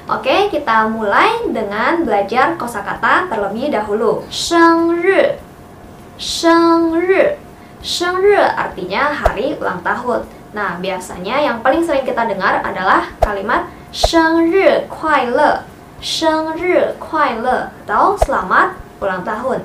Oke, kita mulai dengan belajar kosakata terlebih dahulu. Shengri, shengri, shengri artinya hari ulang tahun. Nah, biasanya yang paling sering kita dengar adalah kalimat Shengri kuaile, Shengri kuaile atau selamat ulang tahun.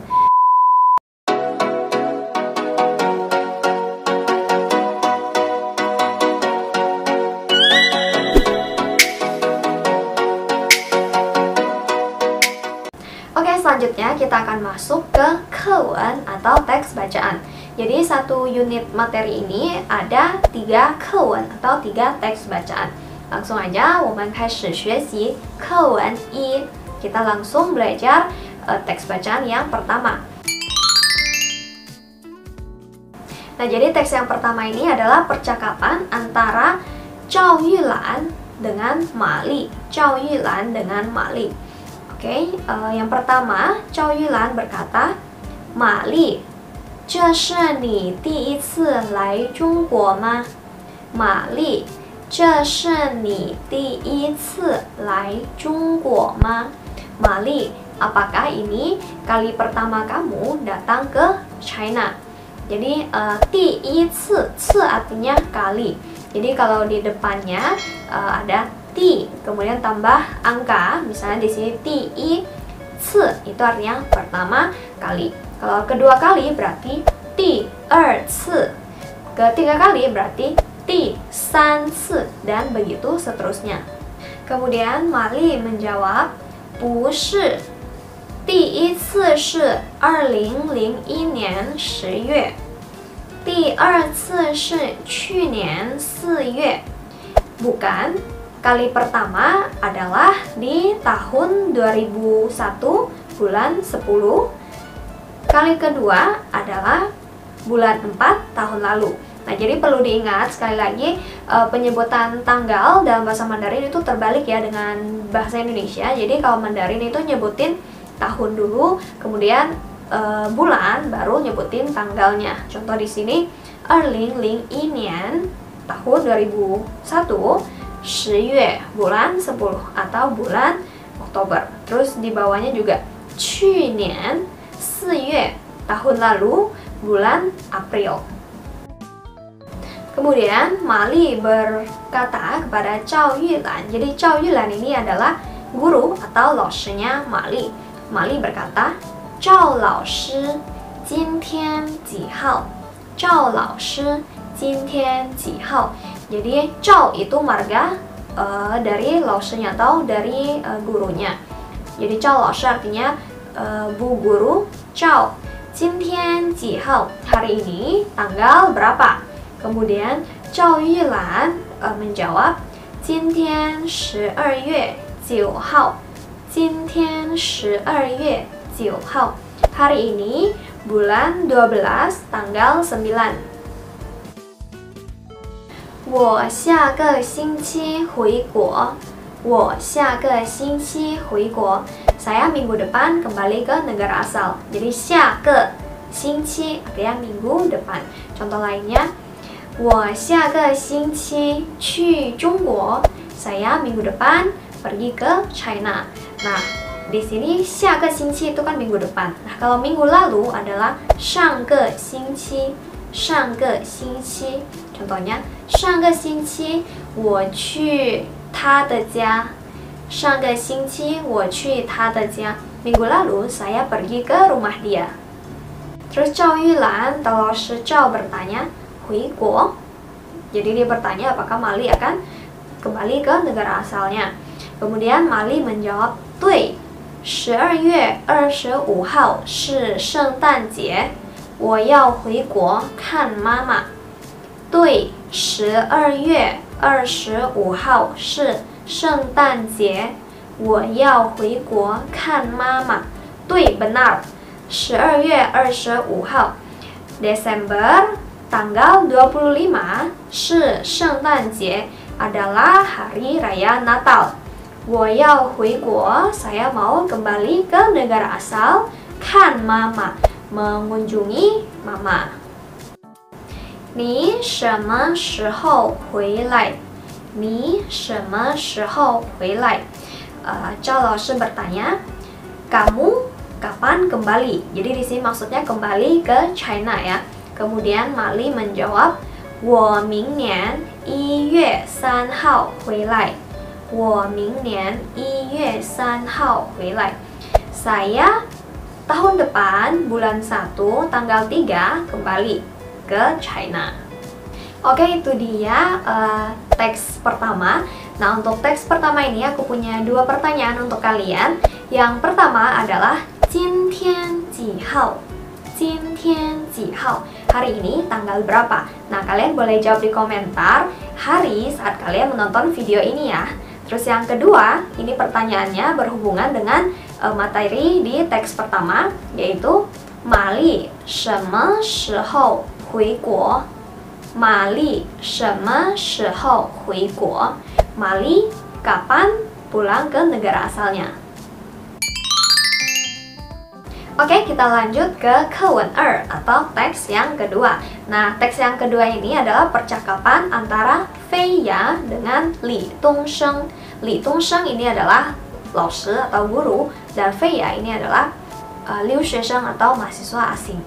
Oke, selanjutnya kita akan masuk ke kewen atau teks bacaan. Jadi satu unit materi ini ada 3 kewen atau 3 teks bacaan. Langsung aja, 我们开始学习课文1. Kita langsung belajar teks bacaan yang pertama. Nah, jadi teks yang pertama ini adalah percakapan antara Zhao Yulan dengan Ma Li. Zhao Yulan dengan Ma Li. Oke, yang pertama, Zhao Yulan berkata, Ma Li, 这是你第一次来中国吗？ Ma Li, 这是你第一次来中国吗？ Ma Li, apakah ini kali pertama kamu datang ke China? Jadi, 第一次, 次 artinya kali. Jadi kalau di depannya ada di, kemudian tambah angka, misalnya di sini di i ci, itu artinya pertama kali. Kalau kedua kali berarti di er ci, ketiga kali berarti di san ci, dan begitu seterusnya. Kemudian Ma Li menjawab, 不是，第一次是2001年10月，第二次是去年4月。 Bukan, kali pertama adalah di tahun 2001 bulan 10. Kali kedua adalah bulan 4 tahun lalu. Nah, jadi perlu diingat sekali lagi penyebutan tanggal dalam bahasa Mandarin itu terbalik ya dengan bahasa Indonesia. Jadi kalau Mandarin itu nyebutin tahun dulu, kemudian bulan baru nyebutin tanggalnya. Contoh di sini 2001 tahun 2001 10月 bulan 10 atau bulan Oktober. Terus di bawahnya juga 去年4月 tahun lalu bulan April. Kemudian Ma Li berkata kepada Zhao Yulan. Jadi Zhao Yulan ini adalah guru atau laoshi-nya Ma Li. Ma Li berkata, 赵老师今天几号? 赵老师今天几号? Jadi Zhao itu marga dari laoshi-nya atau dari gurunya. Jadi Zhao laoshi artinya bu guru. Zhao, 今天几号? Hari ini tanggal berapa? Kemudian Zhao Yulan menjawab, 今天12月9号. 今天12月9号. Hari ini bulan 12 tanggal 9. 我下个星期回国. 我下个星期回国. Saya minggu depan kembali ke negara asal. Jadi 下个星期artinya minggu depan. Contoh lainnya, 我下个星期去中国. Saya minggu depan pergi ke China. Nah, di sini 下个星期 itu kan minggu depan. Nah, kalau minggu lalu adalah 上个星期. 上个星期. Contohnya, 上个星期我去他的家. 上个星期我去他的家. Minggu lalu saya pergi ke rumah dia. Terus Zhao Yulan atau laoshi Zhao bertanya, 回国. Jadi dia bertanya apakah Ma Li akan kembali ke negara asalnya. Kemudian Ma Li menjawab, 对, 12月25号是圣诞节，我要回国看妈妈。对，12月25号是圣诞节，我要回国看妈妈。对，benar. 12月25号 Desember tanggal 25 是圣诞节 adalah hari raya Natal. 我要回国, saya mau kembali ke negara asal. 看妈妈, mengunjungi mama. 你什么时候回来? 你什么时候回来? Cao Laoshi bertanya, kamu kapan kembali? Jadi di sini maksudnya kembali ke China ya. Kemudian Mali menjawab, 我明年1月3号回来。我明年1月3号回来。Saya tahun depan bulan 1 tanggal 3 kembali ke China. Oke, itu dia teks pertama. Nah, untuk teks pertama ini aku punya 2 pertanyaan untuk kalian. Yang pertama adalah 今天几号? 今天几号? Hari ini tanggal berapa? Nah, kalian boleh jawab di komentar hari saat kalian menonton video ini ya. Terus yang kedua, ini pertanyaannya berhubungan dengan materi di teks pertama, yaitu Mali 什么时候回国? Mali 什么时候回国? Mali kapan pulang ke negara asalnya? Oke, kita lanjut ke Kewen 2 atau teks yang kedua. Nah, teks yang kedua ini adalah percakapan antara Fei Ya dengan Li Dongsheng. Li Dongsheng ini adalah laoshi atau guru, dan Fei Ya ini adalah liu xuesheng atau mahasiswa asing.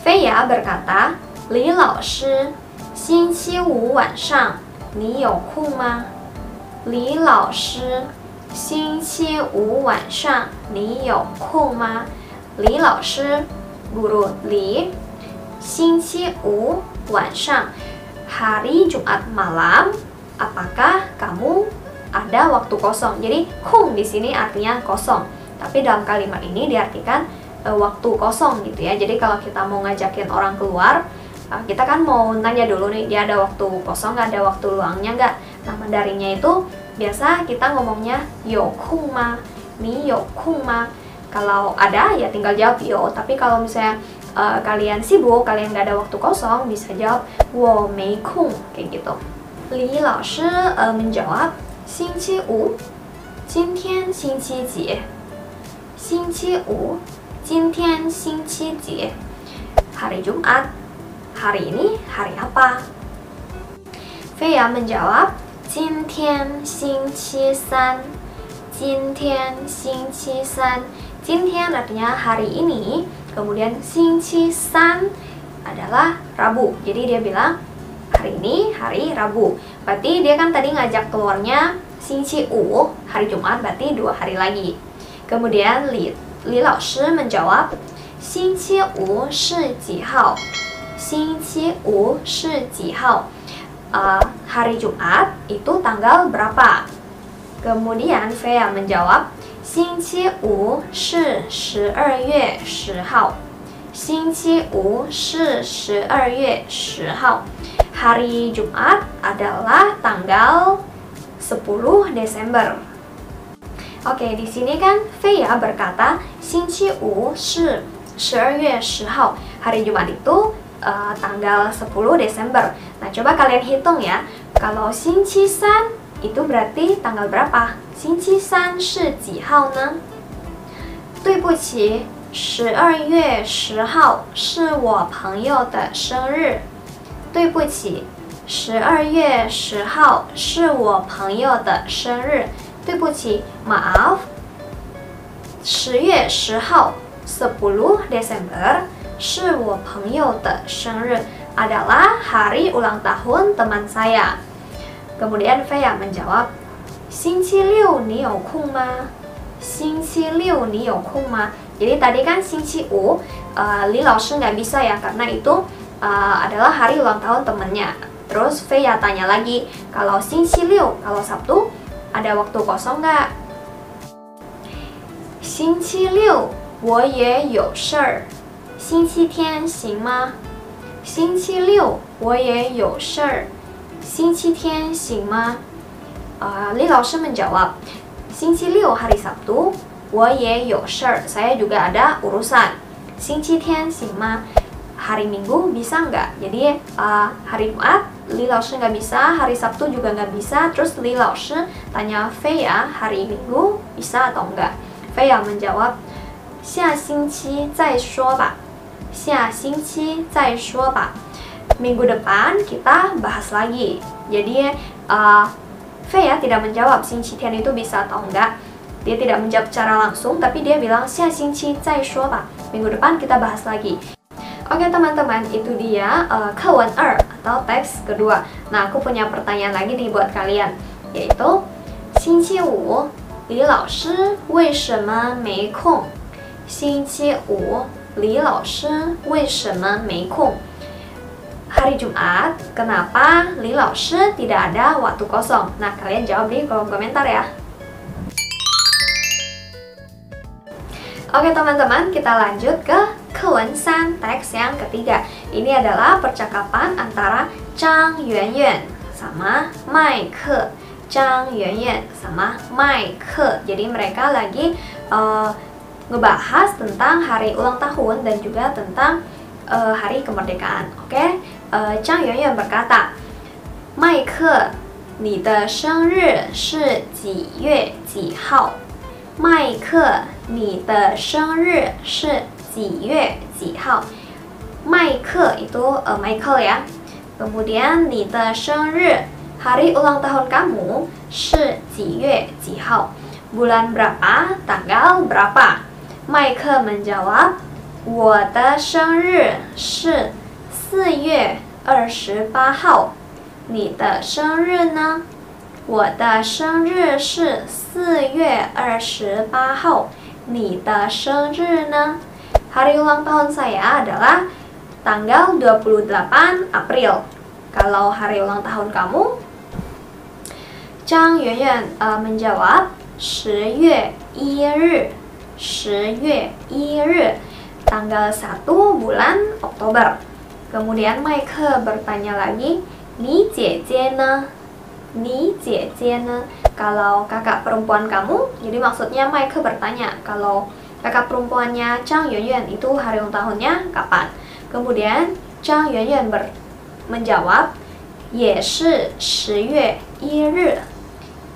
Fei Ya berkata, Li laoshi, 星期五晚上你有空吗? Li laoshi, 星期五晚上你有空吗? Li laoshi, guru Li, 星期五晚上, hari Jumat malam, apakah kamu ada waktu kosong? Jadi kung di sini artinya kosong, tapi dalam kalimat ini diartikan waktu kosong gitu ya. Jadi kalau kita mau ngajakin orang keluar, kita kan mau nanya dulu nih, dia ada waktu kosong nggak, ada waktu luangnya nggak. Nah, Mandarinnya itu biasa kita ngomongnya yo kung ma, ni yo kung ma. Kalau ada ya tinggal jawab yo, tapi kalau misalnya kalian sibuk, kalian nggak ada waktu kosong, bisa jawab wo mei kung, kayak gitu. Li laoshi menjawab, 星期五, 今天星期几? 星期五, 今天星期几? Hari Jumat, hari ini hari apa? Fei Ya menjawab, 今天星期三, 今天星期三. 今天artinya hari ini, kemudian 星期三 adalah Rabu. Jadi dia bilang hari ini hari Rabu. Berarti dia kan tadi ngajak keluarnya 星期五, hari Jumat, berarti 2 hari lagi. Kemudian Li laoshi menjawab, 星期五是几号? 星期五是几号? Hari Jumat itu tanggal berapa? Kemudian Fei Ya menjawab, 星期五是12月10号. 星期五是12月10号. Hari Jumat adalah tanggal 10 Desember. Oke, di sini kan Fei Ya berkata 星期五是12月10号. Hari Jumat itu tanggal 10 Desember. Nah, coba kalian hitung ya. Kalau 星期三 itu berarti tanggal berapa? 星期三是几号呢? 对不起，12月10号是我朋友的生日。对不起，12月10号是我朋友的生日。对不起，maaf, 10月10号 10 Desember 是我朋友的生日 adalah hari ulang tahun teman saya. Kemudian Fei Ya menjawab, 星期六你有空吗? 星期六你有空吗? Jadi tadi kan 星期五, Li laoshi nggak bisa ya, karena itu adalah hari ulang tahun temennya. Terus Fei Ya tanya lagi, kalau 星期六, kalau Sabtu, ada waktu kosong nggak? 星期六我也有事儿。星期天行吗？星期六我也有事儿。星期天行吗？Li laoshi menjawab, 星期六 hari Sabtu, 我也有事儿, saya juga ada urusan. 星期天行吗? Hari Minggu bisa nggak? Jadi hari Jumat Li laoshi nggak bisa, hari Sabtu juga nggak bisa. Terus Li laoshi tanya Fei Ya, hari Minggu bisa atau enggak? Fei Ya menjawab, 下星期再说吧。下星期再说吧。Minggu depan kita bahas lagi. Jadi Fei Ya tidak menjawab 星期天 itu bisa atau enggak. Dia tidak menjawab secara langsung, tapi dia bilang 下星期再说吧. Minggu depan kita bahas lagi. Oke teman-teman, itu dia课文2 atau teks kedua. Nah, aku punya pertanyaan lagi nih buat kalian, yaitu 星期五李老师为什么没空？星期五李老师为什么没空？ Hari Jumat, kenapa Li Lao Shi tidak ada waktu kosong? Nah, kalian jawab di kolom komentar ya. Oke teman-teman, kita lanjut ke Kewen San, teks yang ketiga. Ini adalah percakapan antara Zhang Yuanyuan sama Mai Ke. Zhang Yuanyuan sama Mai Ke. Jadi mereka lagi ngebahas tentang hari ulang tahun dan juga tentang hari kemerdekaan. Oke, Zhang Yuanyuan berkata, 麦克，你的生日是几月几号？麦克，你的生日是几月几号？麦克 itu Michael ya. Kemudian 你的生日 hari ulang tahun kamu 是几月几号？ bulan berapa, tanggal berapa? 麦克 menjawab, 我的生日是4月28号，你的生日呢？我的生日是4月28号，你的生日呢？ Hari ulang tahun saya adalah tanggal 28 April. Kalau hari ulang tahun kamu? Zhang Yuanyuan menjawab 10月1日，10月1日。 tanggal 1 bulan Oktober. Kemudian Mike bertanya lagi, Ni Jie ne? Ni Jie ne? Kalau kakak perempuan kamu, jadi maksudnya Mike bertanya kalau kakak perempuannya Zhang Yuanyuan itu hari ulang tahunnya kapan? Kemudian Zhang Yuanyuan menjawab, 也是10月1日，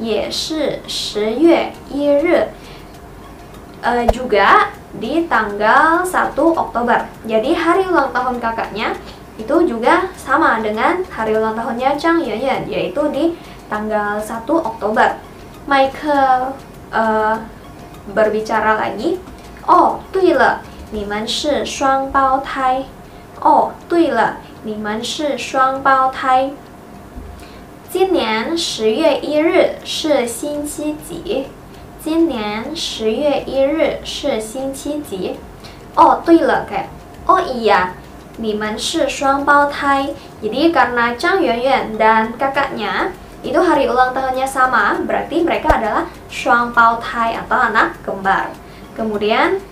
也是10月1日。 juga di tanggal 1 Oktober. Jadi hari ulang tahun kakaknya itu juga sama dengan hari ulang tahunnya Zhang Yuanyuan, yaitu di tanggal 1 Oktober. Michael berbicara lagi, 哦，对了，你们是双胞胎。哦，对了，你们是双胞胎。今年10月1日是星期几？ 今年10月1日是星期几？ Oh, 对了, kayak oh iya, 你们是双胞胎. Jadi karena Zhang Yuanyuan dan kakaknya itu hari ulang tahunnya sama, berarti mereka adalah 双胞胎 atau anak kembar. Kemudian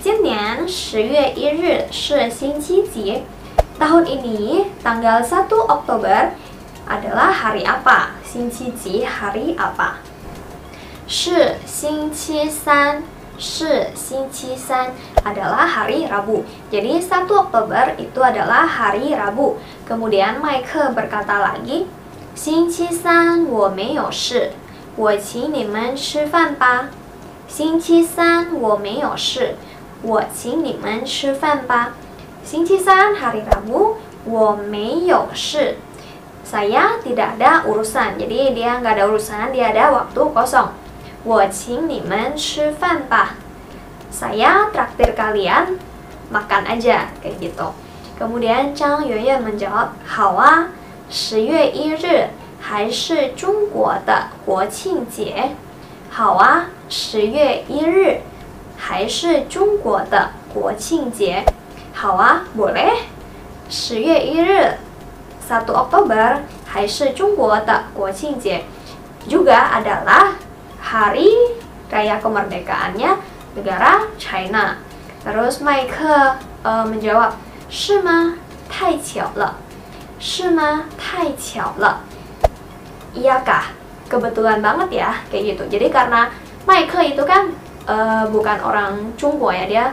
今年10月1日是星期几? Tahun ini tanggal 1 Oktober adalah hari apa? 星期几 hari apa? 是星期三，是星期三 adalah hari Rabu. Jadi 1 Oktober itu adalah hari Rabu. Kemudian Mike berkata lagi, 星期三我没有事，我请你们吃饭吧。星期三我没有事，我请你们吃饭吧。星期三 hari Rabu, 我没有事。 Saya tidak ada urusan. Jadi dia nggak ada urusan, dia ada waktu kosong. 我请你们吃饭吧. Saya traktir kalian makan aja, kayak gitu. Kemudian Zhang Yuanyuan menjawab, 好啊，10月1日还是中国的国庆节。好啊，10月1日还是中国的国庆节。好啊，boleh. 10月1日1 Oktober 还是中国的国庆节 juga adalah hari raya kemerdekaannya negara China. Terus Mike menjawab, 是吗？太巧了。是吗？太巧了。Iyakah? Kebetulan banget ya, kayak gitu. Jadi karena Mike itu kan bukan orang Cungguo ya, dia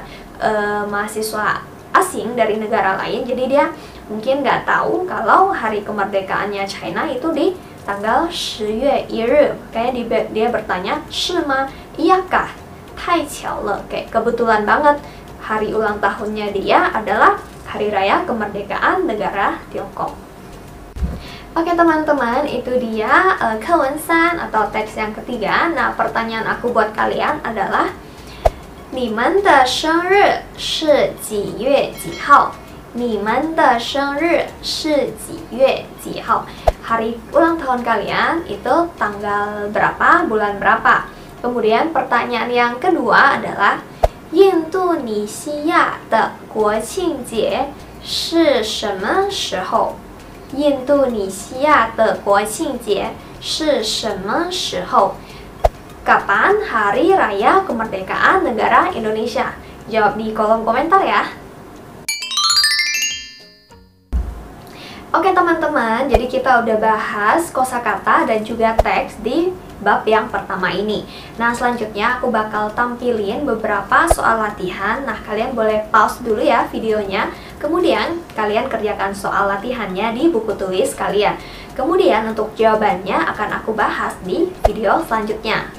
mahasiswa asing dari negara lain. Jadi dia mungkin nggak tahu kalau hari kemerdekaannya China itu di tanggal 10月1日. Kayak dia bertanya, 是吗? Iyakah? 太巧了. Kayak kebetulan banget hari ulang tahunnya dia adalah hari raya kemerdekaan negara Tiongkok. Oke teman-teman, itu dia kewensan atau teks yang ketiga. Nah, pertanyaan aku buat kalian adalah 你们的生日是几月几号？你们的生日是几月几号？ Hari ulang tahun kalian itu tanggal berapa, bulan berapa? Kemudian pertanyaan yang kedua adalah 印度尼西亚的国庆节是什么时候？印度尼西亚的国庆节是什么时候？ Kapan hari raya kemerdekaan negara Indonesia? Jawab di kolom komentar ya. Oke teman-teman, jadi kita udah bahas kosakata dan juga teks di bab yang pertama ini. Nah, selanjutnya aku bakal tampilin beberapa soal latihan. Nah, kalian boleh pause dulu ya videonya. Kemudian kalian kerjakan soal latihannya di buku tulis kalian. Kemudian untuk jawabannya akan aku bahas di video selanjutnya.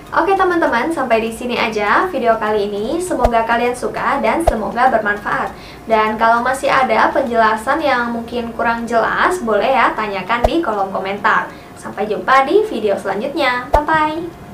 Oke teman-teman, sampai di sini aja video kali ini. Semoga kalian suka dan semoga bermanfaat. Dan kalau masih ada penjelasan yang mungkin kurang jelas, boleh ya tanyakan di kolom komentar. Sampai jumpa di video selanjutnya. Bye-bye!